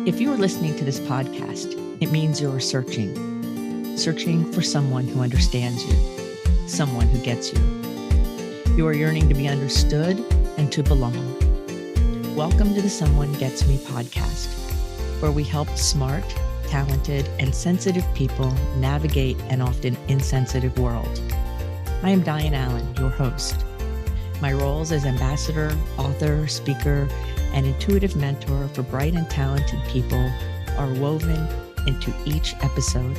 If you are listening to this podcast, it means you're searching for someone who understands you, someone who gets you. You are yearning to be understood and to belong. Welcome to the Someone Gets Me podcast, where we help smart, talented, and sensitive people navigate an often insensitive world. I am Diane Allen, your host. My roles as ambassador, author, speaker, and intuitive mentor for bright and talented people are woven into each episode.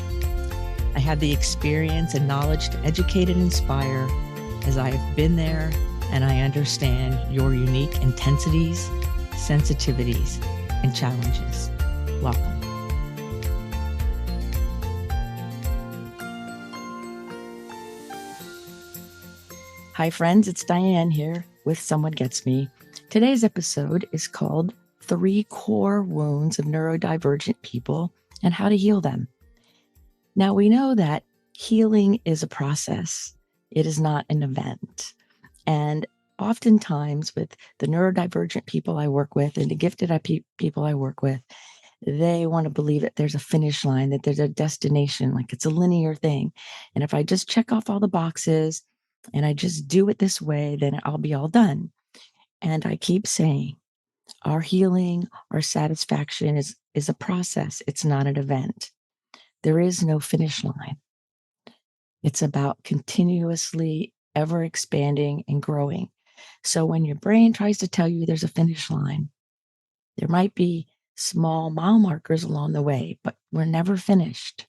I have the experience and knowledge to educate and inspire, as I have been there and I understand your unique intensities, sensitivities, and challenges. Welcome. Hi friends, it's Diane here with Someone Gets Me. Today's episode is called 3 Core Wounds of Neurodivergent People and How to Heal Them. Now, we know that healing is a process. It is not an event. And oftentimes with the neurodivergent people I work with and the gifted people I work with, they want to believe that there's a finish line, that there's a destination, like it's a linear thing. And if I just check off all the boxes and I just do it this way, then I'll be all done. And I keep saying, our healing, our satisfaction is a process. It's not an event. There is no finish line. It's about continuously ever expanding and growing. So when your brain tries to tell you there's a finish line, there might be small mile markers along the way, but we're never finished.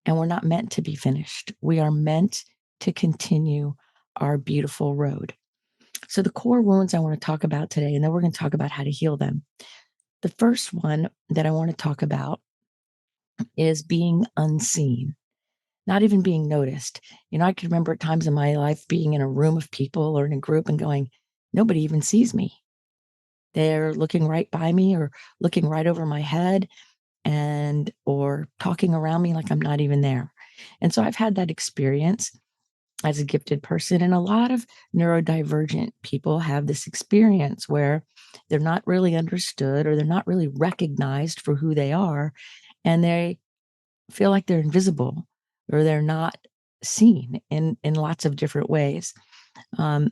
And we're not meant to be finished. We are meant to continue our beautiful road. So the core wounds I want to talk about today, and then we're going to talk about how to heal them. The first one that I want to talk about is being unseen, not even being noticed. I can remember at times in my life being in a room of people or in a group and going, nobody even sees me. They're looking right by me or looking right over my head or talking around me like I'm not even there. And so I've had that experience as a gifted person. And a lot of neurodivergent people have this experience where they're not really understood or they're not really recognized for who they are. And they feel like they're invisible or they're not seen in lots of different ways. And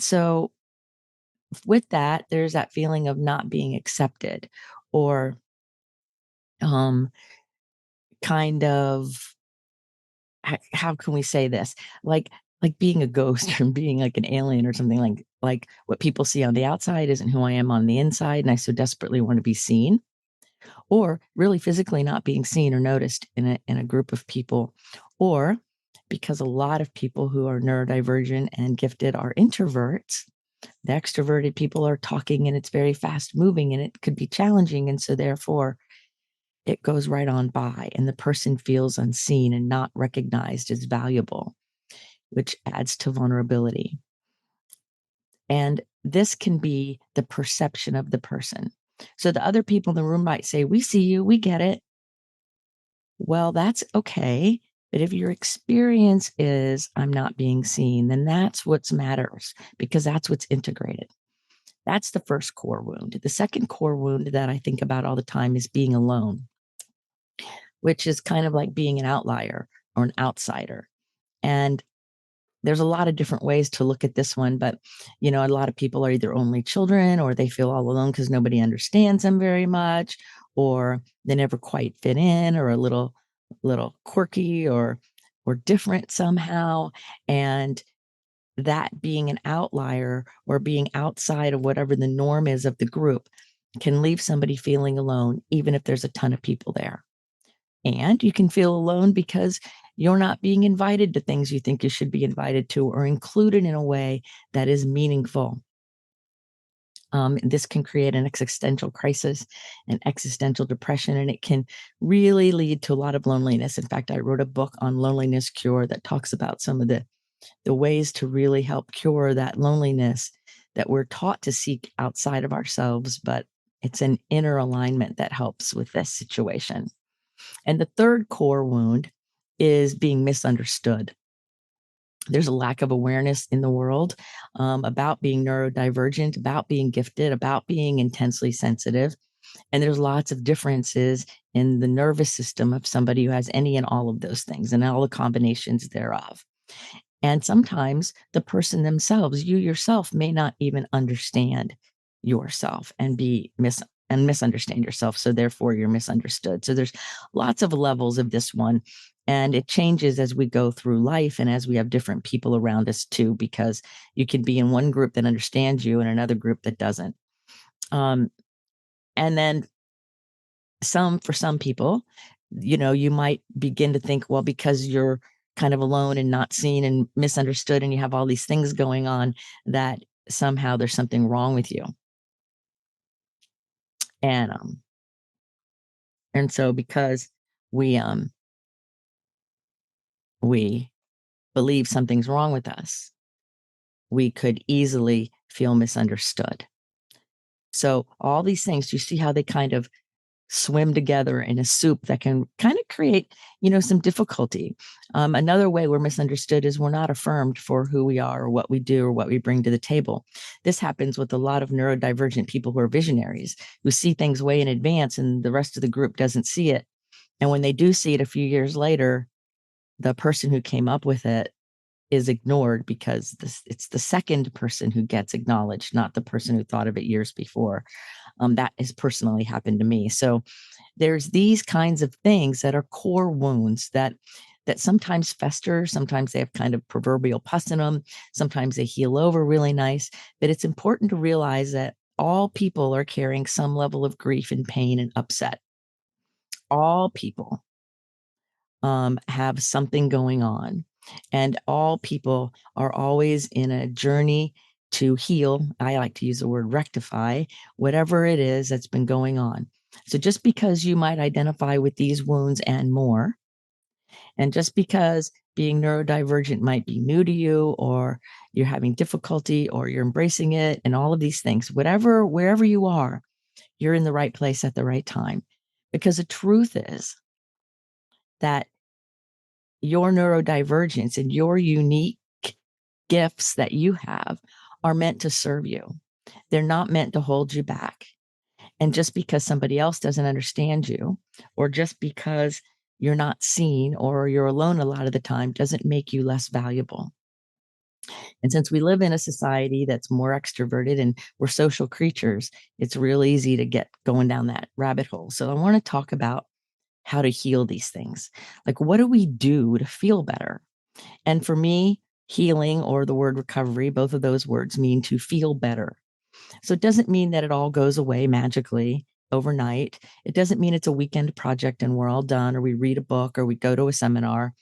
so with that, there's that feeling of not being accepted or kind of, how can we say this? Like being a ghost or being like an alien or something, like what people see on the outside isn't who I am on the inside. And I so desperately want to be seen, or really physically not being seen or noticed in a group of people, or because a lot of people who are neurodivergent and gifted are introverts, the extroverted people are talking and it's very fast moving and it could be challenging. And so therefore it goes right on by and the person feels unseen and not recognized as valuable, which adds to vulnerability. And this can be the perception of the person. So the other people in the room might say, we see you, we get it. Well, that's okay. But if your experience is, I'm not being seen, then that's what matters because that's what's integrated. That's the first core wound. The second core wound that I think about all the time is being alone, which is kind of like being an outlier or an outsider. And there's a lot of different ways to look at this one, but a lot of people are either only children or they feel all alone because nobody understands them very much, or they never quite fit in, or a little quirky or different somehow. And that being an outlier or being outside of whatever the norm is of the group can leave somebody feeling alone, even if there's a ton of people there. And you can feel alone because you're not being invited to things you think you should be invited to or included in a way that is meaningful. This can create an existential crisis and existential depression, and it can really lead to a lot of loneliness. In fact, I wrote a book on loneliness cure that talks about some of the ways to really help cure that loneliness that we're taught to seek outside of ourselves, but it's an inner alignment that helps with this situation. And the third core wound is being misunderstood. There's a lack of awareness in the world about being neurodivergent, about being gifted, about being intensely sensitive. And there's lots of differences in the nervous system of somebody who has any and all of those things and all the combinations thereof. And sometimes the person themselves, you yourself, may not even understand yourself and misunderstand yourself. So therefore you're misunderstood. So there's lots of levels of this one. And it changes as we go through life and as we have different people around us too, because you can be in one group that understands you and another group that doesn't. Um, and then for some people, you might begin to think, well, because you're kind of alone and not seen and misunderstood and you have all these things going on, that somehow there's something wrong with you. And so because we we believe something's wrong with us, we could easily feel misunderstood. So all these things, you see how they kind of swim together in a soup that can kind of create, some difficulty. Another way we're misunderstood is we're not affirmed for who we are or what we do or what we bring to the table. This happens with a lot of neurodivergent people who are visionaries, who see things way in advance and the rest of the group doesn't see it. And when they do see it a few years later, the person who came up with it is ignored because it's the second person who gets acknowledged, not the person who thought of it years before. That has personally happened to me. So there's these kinds of things that are core wounds that sometimes fester, sometimes they have kind of proverbial pus in them, sometimes they heal over really nice. But it's important to realize that all people are carrying some level of grief and pain and upset. All people have something going on, and all people are always in a journey to heal. I like to use the word rectify whatever it is that's been going on. So just because you might identify with these wounds and more, and just because being neurodivergent might be new to you, or you're having difficulty, or you're embracing it, and all of these things, wherever you are, you're in the right place at the right time. Because the truth is that your neurodivergence and your unique gifts that you have are meant to serve you. They're not meant to hold you back. And just because somebody else doesn't understand you, or just because you're not seen or you're alone a lot of the time, doesn't make you less valuable. And since we live in a society that's more extroverted and we're social creatures, it's real easy to get going down that rabbit hole. So I want to talk about how to heal these things. Like, what do we do to feel better? And for me, healing or the word recovery, both of those words mean to feel better. So it doesn't mean that it all goes away magically overnight. It doesn't mean it's a weekend project and we're all done, or we read a book or we go to a seminar.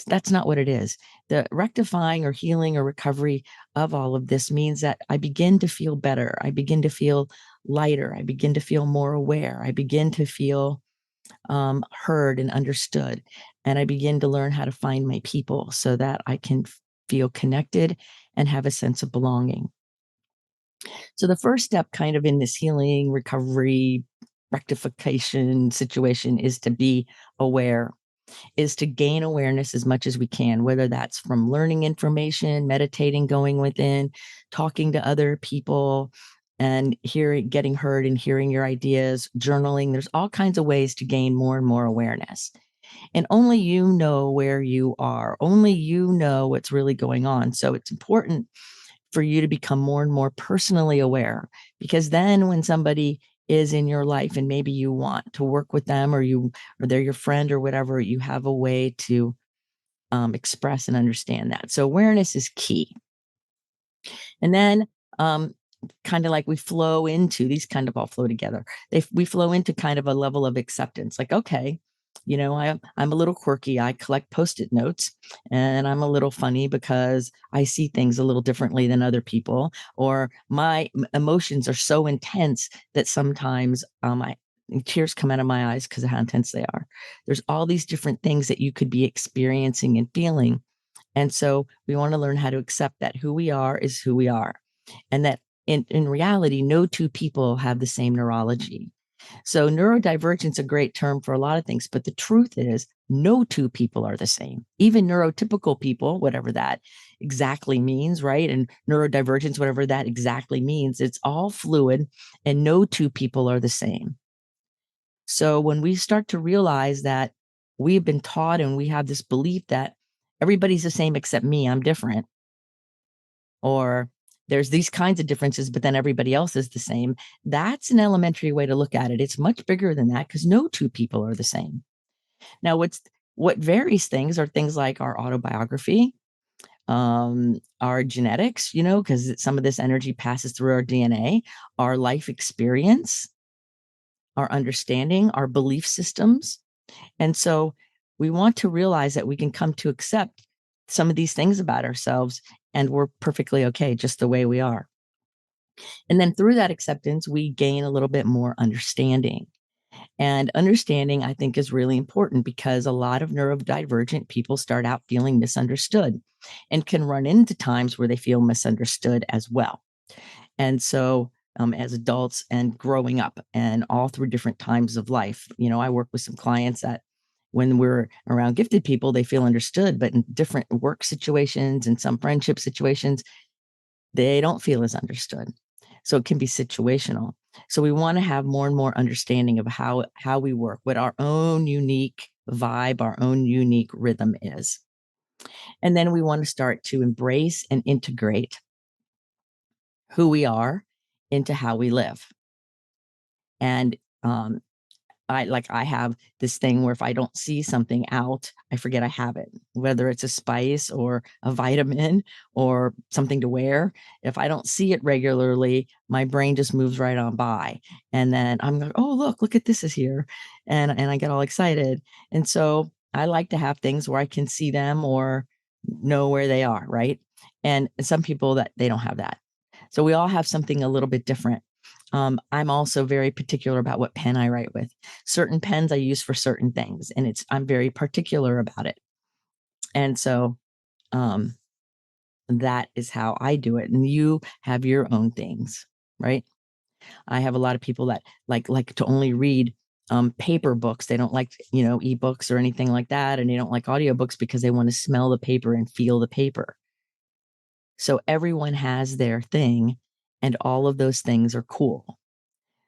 That's not what it is. The rectifying or healing or recovery of all of this means that I begin to feel better. I begin to feel lighter. I begin to feel more aware. I begin to feel heard and understood. And I begin to learn how to find my people so that I can feel connected and have a sense of belonging. So the first step kind of in this healing, recovery, rectification situation is to be aware, is to gain awareness as much as we can, whether that's from learning information, meditating, going within, talking to other people, and getting heard and hearing your ideas, journaling. There's all kinds of ways to gain more and more awareness. And only you know where you are. Only you know what's really going on. So it's important for you to become more and more personally aware, because then when somebody is in your life and maybe you want to work with them, or they're your friend or whatever, you have a way to express and understand that. So awareness is key. And then kind of like we flow into these, kind of all flow together. We flow into kind of a level of acceptance, like, okay, I'm a little quirky. I collect Post-it notes, and I'm a little funny because I see things a little differently than other people, or my emotions are so intense that sometimes tears come out of my eyes because of how intense they are. There's all these different things that you could be experiencing and feeling. And so we want to learn how to accept that who we are is who we are. And that in reality, no two people have the same neurology. So neurodivergence is a great term for a lot of things, but the truth is no two people are the same. Even neurotypical people, whatever that exactly means, right? And neurodivergence, whatever that exactly means, it's all fluid and no two people are the same. So when we start to realize that we've been taught and we have this belief that everybody's the same except me, I'm different, or there's these kinds of differences, but then everybody else is the same. That's an elementary way to look at it. It's much bigger than that because no two people are the same. Now, what varies things are things like our autobiography, our genetics, because some of this energy passes through our DNA, our life experience, our understanding, our belief systems. And so we want to realize that we can come to accept some of these things about ourselves and we're perfectly okay just the way we are. And then through that acceptance, we gain a little bit more understanding. And understanding, I think, is really important because a lot of neurodivergent people start out feeling misunderstood and can run into times where they feel misunderstood as well. And so, as adults and growing up and all through different times of life, I work with some clients that when we're around gifted people, they feel understood, but in different work situations and some friendship situations, they don't feel as understood. So it can be situational. So we want to have more and more understanding of how we work, what our own unique vibe, our own unique rhythm is. And then we want to start to embrace and integrate who we are into how we live. And I have this thing where if I don't see something out, I forget I have it, whether it's a spice or a vitamin or something to wear. If I don't see it regularly, my brain just moves right on by. And then I'm like, oh, look at this is here. And I get all excited. And so I like to have things where I can see them or know where they are, right? And some people that they don't have that. So we all have something a little bit different. I'm also very particular about what pen I write with. Certain pens I use for certain things, and I'm very particular about it. And so um, that is how I do it. And you have your own things, right? I have a lot of people that like to only read paper books. They don't like, ebooks or anything like that. And they don't like audiobooks because they want to smell the paper and feel the paper. So everyone has their thing, and all of those things are cool.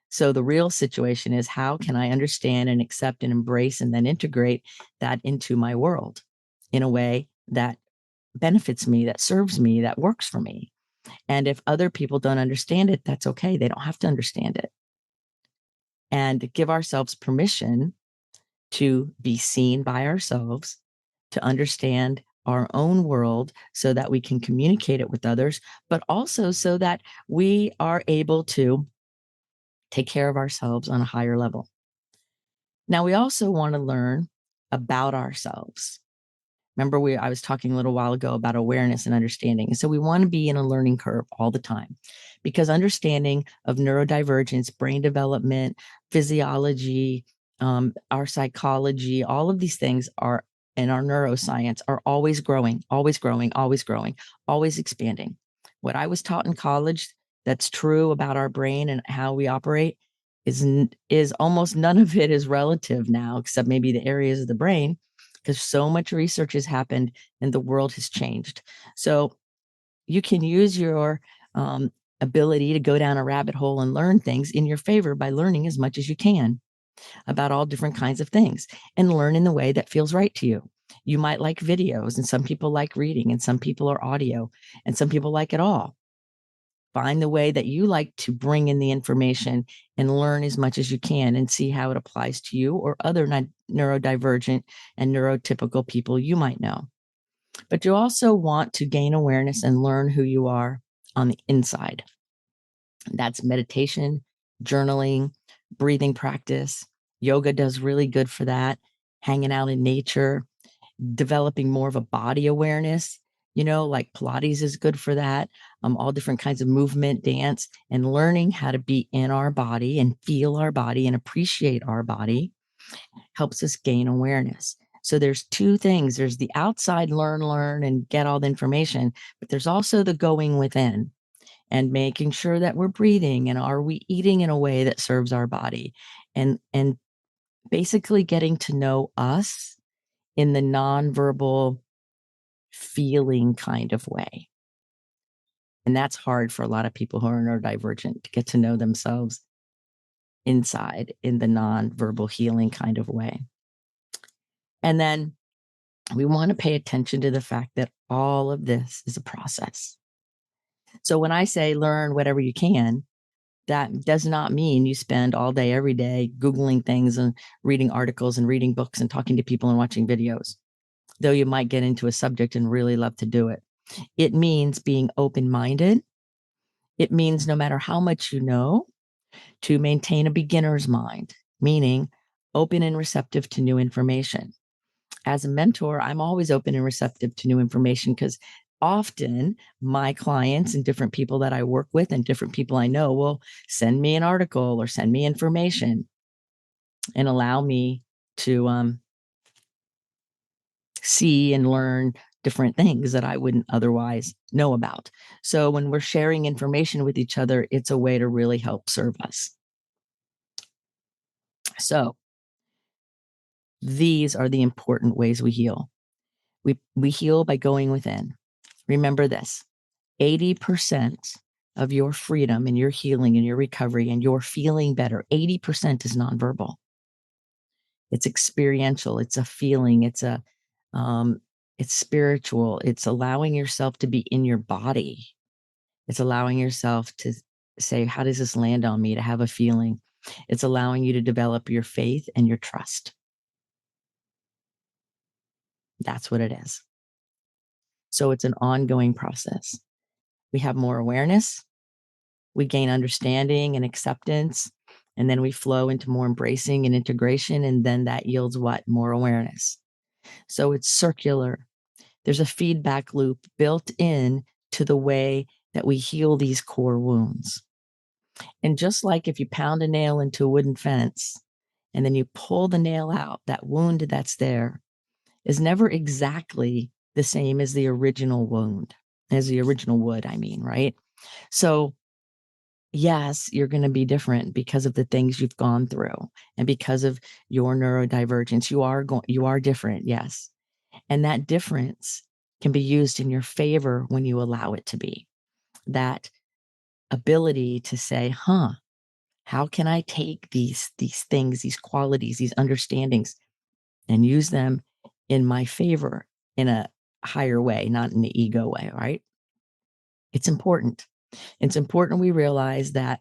So the real situation is how can I understand and accept and embrace and then integrate that into my world in a way that benefits me, that serves me, that works for me. And if other people don't understand it, that's okay. They don't have to understand it. And give ourselves permission to be seen by ourselves, to understand our own world so that we can communicate it with others, but also so that we are able to take care of ourselves on a higher level. Now, we also want to learn about ourselves. Remember, I was talking a little while ago about awareness and understanding. And so we want to be in a learning curve all the time because understanding of neurodivergence, brain development, physiology, our psychology, all of these things are in our neuroscience are always growing, always growing, always growing, always expanding. What I was taught in college that's true about our brain and how we operate is almost none of it is relative now, except maybe the areas of the brain because so much research has happened and the world has changed. So you can use your ability to go down a rabbit hole and learn things in your favor by learning as much as you can about all different kinds of things and learn in the way that feels right to you. You might like videos, and some people like reading, and some people are audio, and some people like it all. Find the way that you like to bring in the information and learn as much as you can and see how it applies to you or other neurodivergent and neurotypical people you might know. But you also want to gain awareness and learn who you are on the inside. That's meditation, journaling, breathing practice. Yoga does really good for that. Hanging out in nature, developing more of a body awareness, like Pilates is good for that. All different kinds of movement, dance, and learning how to be in our body and feel our body and appreciate our body helps us gain awareness. So there's two things. There's the outside learn and get all the information, but there's also the going within. and making sure that we're breathing and are we eating in a way that serves our body, and basically getting to know us in the nonverbal feeling kind of way. And that's hard for a lot of people who are neurodivergent to get to know themselves inside in the nonverbal healing kind of way. And then we want to pay attention to the fact that all of this is a process. So when I say learn whatever you can, that does not mean you spend all day, every day, Googling things and reading articles and reading books and talking to people and watching videos, though you might get into a subject and really love to do it. It means being open-minded. It means no matter how much you know, to maintain a beginner's mind, meaning open and receptive to new information. As a mentor, I'm always open and receptive to new information because often my clients and different people that I work with and different people I know will send me an article or send me information and allow me to see and learn different things that I wouldn't otherwise know about. So when we're sharing information with each other, it's a way to really help serve us. So these are the important ways we heal. We heal by going within. Remember this, 80% of your freedom and your healing and your recovery and your feeling better, 80% is nonverbal. It's experiential. It's a feeling. It's spiritual. It's allowing yourself to be in your body. It's allowing yourself to say, how does this land on me, to have a feeling? It's allowing you to develop your faith and your trust. That's what it is. So it's an ongoing process. We have more awareness, we gain understanding and acceptance, and then we flow into more embracing and integration. And then that yields what? More awareness. So it's circular. There's a feedback loop built in to the way that we heal these core wounds. And just like if you pound a nail into a wooden fence and then you pull the nail out, that wound that's there is never exactly the same as the original wound, as the original wood, I mean, right? So yes, you're going to be different because of the things you've gone through and because of your neurodivergence. You are different, yes. And that difference can be used in your favor when you allow it to be. That ability to say, how can I take these things, these qualities, these understandings, and use them in my favor in a higher way, not in the ego way, right? It's important. It's important we realize that,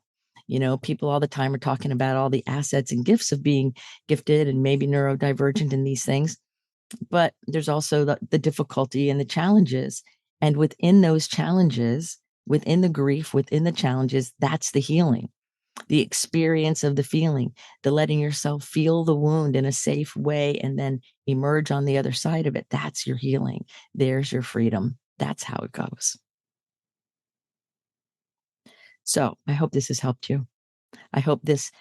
people all the time are talking about all the assets and gifts of being gifted and maybe neurodivergent in these things. But there's also the difficulty and the challenges. And within those challenges, within the grief, within the challenges, that's the healing, the experience of the feeling, the letting yourself feel the wound in a safe way and then emerge on the other side of it. That's your healing. There's your freedom. That's how it goes. So I hope this has helped you. I hope this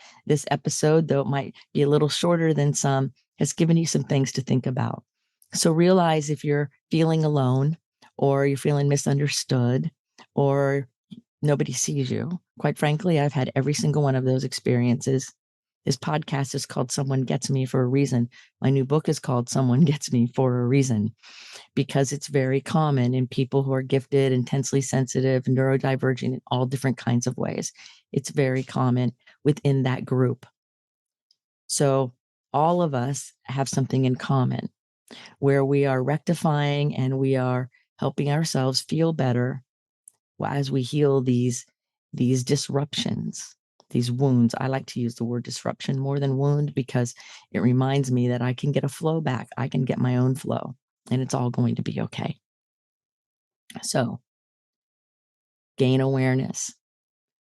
episode, though it might be a little shorter than some, has given you some things to think about. So realize if you're feeling alone or you're feeling misunderstood or nobody sees you. Quite frankly, I've had every single one of those experiences. This podcast is called Someone Gets Me for a reason. My new book is called Someone Gets Me for a reason, because it's very common in people who are gifted, intensely sensitive, neurodivergent in all different kinds of ways. It's very common within that group. So all of us have something in common where we are rectifying and we are helping ourselves feel better as we heal these disruptions, these wounds. I like to use the word disruption more than wound because it reminds me that I can get a flow back. I can get my own flow and it's all going to be okay. So gain awareness,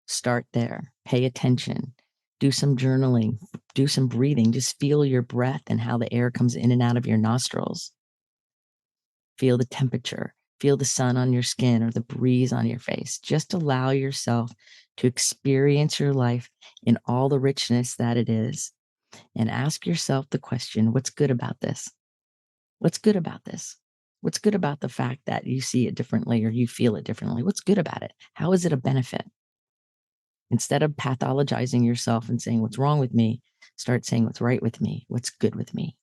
start there, pay attention, do some journaling, do some breathing, just feel your breath and how the air comes in and out of your nostrils. Feel the temperature, feel the sun on your skin or the breeze on your face. Just allow yourself to experience your life in all the richness that it is. And ask yourself the question, what's good about this? What's good about this? What's good about the fact that you see it differently or you feel it differently? What's good about it? How is it a benefit? Instead of pathologizing yourself and saying, what's wrong with me, start saying what's right with me, what's good with me.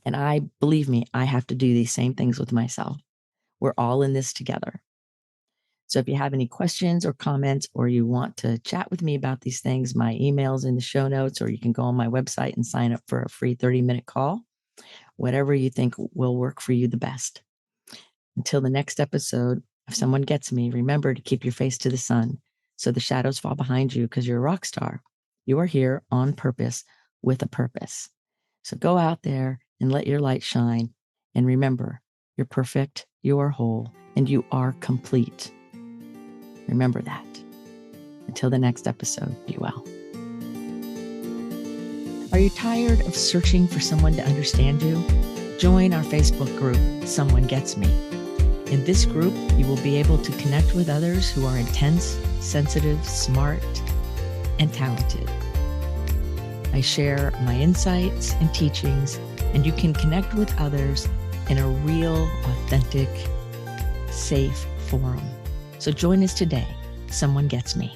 And believe me, I have to do these same things with myself. We're all in this together. So if you have any questions or comments, or you want to chat with me about these things, my email's in the show notes, or you can go on my website and sign up for a free 30-minute call, whatever you think will work for you the best. Until the next episode, if someone gets me, remember to keep your face to the sun so the shadows fall behind you, because you're a rock star. You are here on purpose with a purpose. So go out there and let your light shine. And remember, you're perfect, you are whole, and you are complete. Remember that. Until the next episode, be well. Are you tired of searching for someone to understand you? Join our Facebook group, Someone Gets Me. In this group, you will be able to connect with others who are intense, sensitive, smart, and talented. I share my insights and teachings, and you can connect with others in a real, authentic, safe forum. So join us today. Someone Gets Me.